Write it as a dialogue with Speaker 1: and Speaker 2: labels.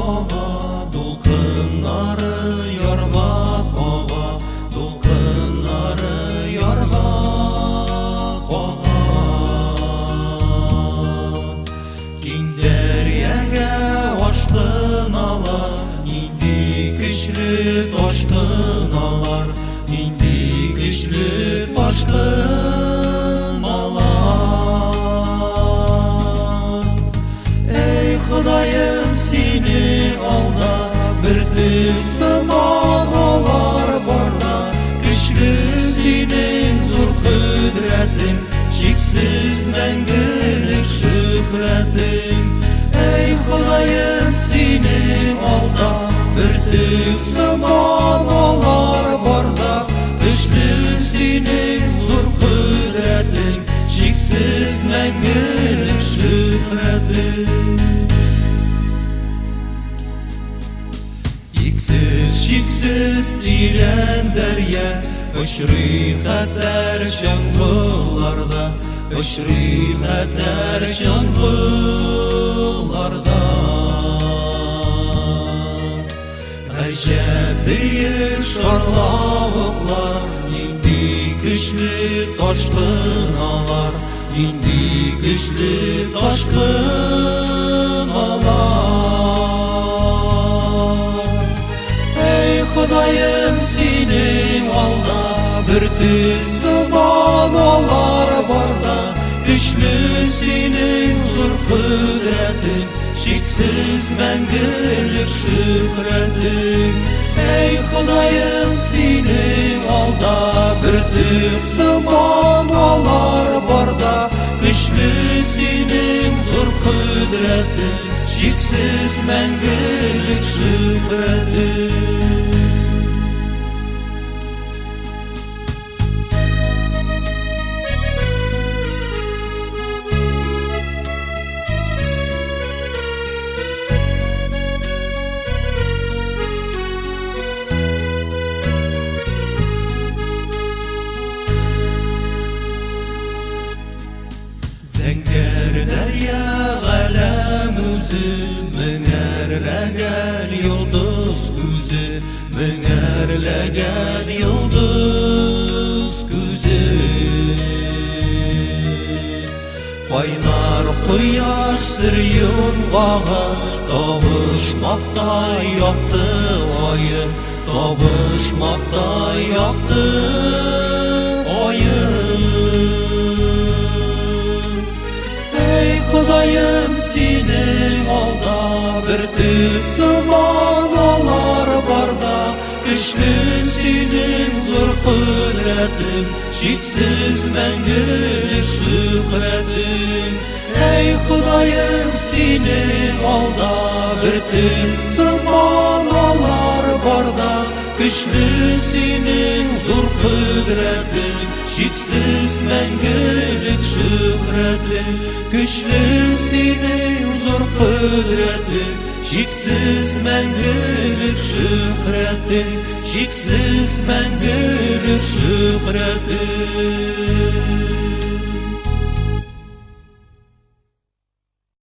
Speaker 1: кага, дулкыннары ярга кага, дулкыннары ярга кага. Киң дәрьягә ашкыналар, нинди көчле ташкыналар, нинди көчле ташкыналар. Эй Ходаем, синең алда бөртек сыман алар барда, көчле синең зур кодрәтең, чиксез мәңгелек шөһрәтең. Эй Ходаем, синең алда бөртек сыман алар барда, көчле синең зур кодрәтең, чиксез мәңгелек шөһрәтең. Чиксез тирән дәрья, очрый хәтәр чаңгыларда, очрый хәтәр чаңгыларда. Гаҗәп бөек шарлавыклар, нинди көчле ташкыналар, нинди көчле ташкыналар. Ходаем, синең алда бөртек сыман алар барда, көчле синең зур кодрәтең, чиксез мәңгелек шөһрәтең. Эй Ходаем, синең алда бөртек сыман алар барда, көчле синең зур кодрәтең, чиксез мәңгелек шөһрәтең. Зәңгәр дәрья галәм үзе, меңәрләгән йолдыз күзе, меңәрләгән йолдыз күзе. Кайнар кояш сер йомгага, табышмактай якты айы, табышмактай якты айы. Ходаем, синең алда бөртек сыман алар барда, көчле синең зур кодрәтең, чиксез мәңгелек шөһрәтең. Эй Ходаем, синең алда бөртек сыман алар барда, көчле синең зур кодрәтең, чиксез мәңгелек шөһрәтең. Көчле синең зур кодрәтең, чиксез мәңгелек шөһрәтең, чиксез мәңгелек шөһрәтең.